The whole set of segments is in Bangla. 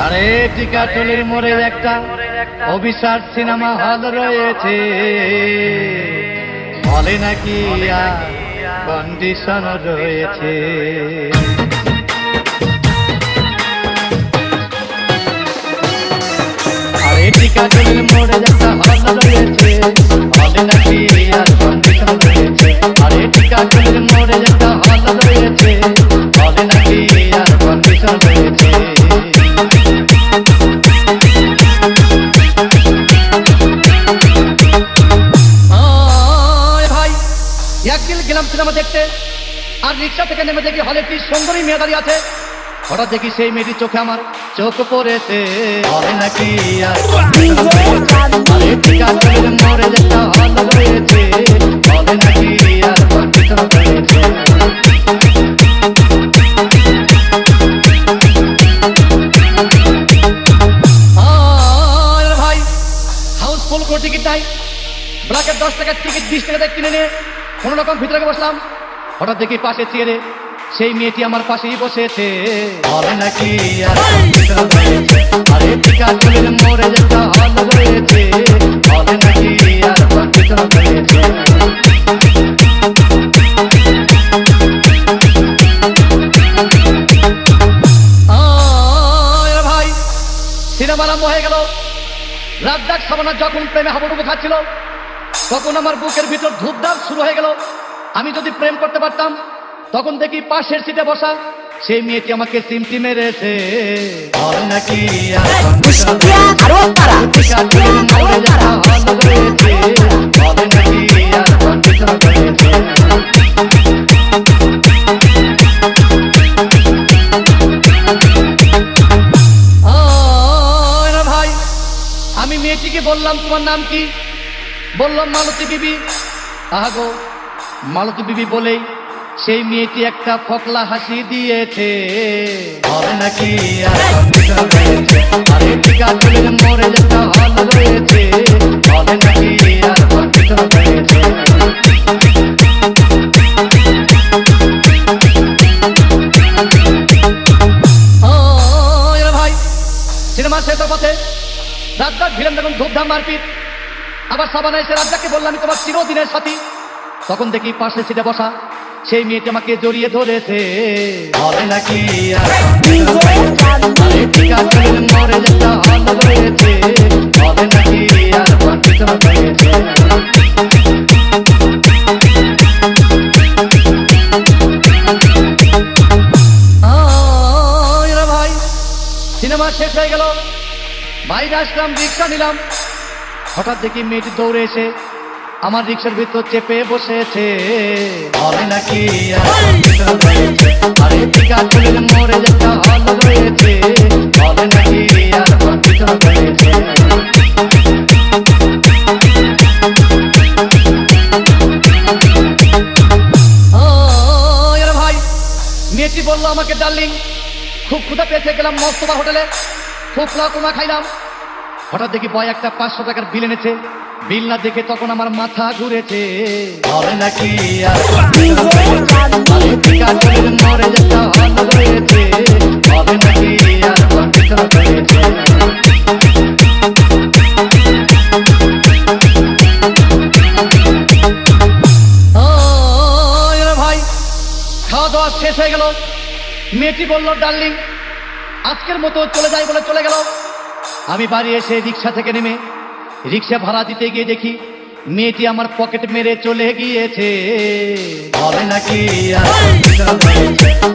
আরে টিকাটলির মোড়ে একটা অভিশাপ সিনেমা হল রয়েছে, বলে নাকি কন্ডিশন রয়েছে। আরে টিকাটলির মোড়ে একটা হল রয়েছে, বলে নাকি কন্ডিশন রয়েছে। আরে টিকাটলির মোড়ে একটা হল রয়েছে, বলে নাকি কন্ডিশন রয়েছে। একদিন গেলাম সিনেমা দেখতে, আর রিক্সা থেকে নেমে দেখি হলে একটি সুন্দরী মেয়ে দাঁড়িয়ে আছে। হঠাৎ দেখি সেই মেয়েটির চোখে আমার চোখ পড়েছে, বলে নাকি মোড়ে যেটা হল রয়েছে, বলে নাকি কন্ডিশন রয়েছে। ভাই হাউসফুল কোনো টিকিট নাই, ব্ল্যাকের 10 টাকার টিকিট 20 টাকা কিনে নিয়ে কোনো রকম ভিতরে বসলাম। হঠাৎ দেখি পাশে চেয়ারে সেই মেয়েটি আমার পাশেই বসেছে, বলে নাকি আরে টিকাটলির মোড়ে যেটা হল রয়েছে, বলে নাকি কন্ডিশন রয়েছে। ভাই সিনেমা আরম্ভ হয়ে গেল। রাজ্জাক সাবানা যখন প্রেমে হাবুডুবু খাচ্ছিল, তখন আমার বুকের ভিতর ধূপধাপ শুরু হয়ে গেল। আমি যদি প্রেম করতে পারতাম, তখন দেখি পাশের সিটে বসা সেই মেয়েটি আমাকে সিমটি মেরেছে, বলে নাকি ভাই আমি মেয়েটিকে বললাম তোমার নাম কি? বললাম মালতী বিবি। আহাগো মালতী বিবি বলেই সেই মেয়েটি একটা ফকলা হাসি দিয়েছে, বলে নাকি আরে টিকাটলির মোড়ে যেটা হল রয়েছে, বলে নাকি কন্ডিশন রয়েছে। ভাই সিনেমা শেষের পথে রাজ্জাক ভিলেন যখন ধূপধাম মারপিট, আবার সাবানা এসে রাজ্জাককে বললাম আমি তোমার চিরদিনের সাথী। তখন দেখি পাশে সিটে বসা সেই মেয়েটি আমাকে জড়িয়ে ধরেছে, বলে নাকি টিকাটলির মোড়ে যেটা হল রয়েছে, বলে নাকি কন্ডিশন রয়েছে। ভাই সিনেমা শেষ হয়ে গেল, বাইরে আসলাম, রিক্সা নিলাম। হঠাৎ দেখি মেয়েটি দৌড়ে এসে আমার রিক্সার ভিতর চেপে বসেছে, বলে নাকি আরে টিকাটলির মোড়ে যেটা হল রয়েছে, বলে নাকি কন্ডিশন রয়েছে। ভাই মেয়েটি বললো আমাকে ডার্লিং খুব ক্ষুধা পেয়েছে, গেলাম মস্তবা হোটেলে, খুব লাকুমা খাইলাম। হঠাৎ দেখি বয় একটা 500 টাকার বিল এনেছে। বিল না দেখে তখন আমার মাথা ঘুরেছে, বলে নাকি টিকাটলির মোড়ে যেটা হল রয়েছে, বলে নাকি কন্ডিশন রয়েছে। ভাই খাওয়া দাওয়া শেষ হয়ে গেল। মেয়েটি বলল ডার্লিং আজকের মতো চলে যাই বলে চলে গেল। আমি বাড়ি এসে রিক্সা থেকে নেমে রিক্সা ভাড়া দিতে গিয়ে দেখি মেয়েটি আমার পকেট মেরে চলে গিয়েছে, বলে নাকি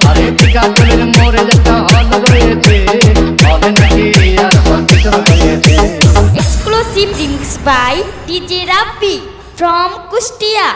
আরে টিকাটলির মোড়ে যেটা হল রয়েছে, বলে নাকি কন্ডিশন রয়েছে। Exclusive remix by DJ Rabbi from Kustia.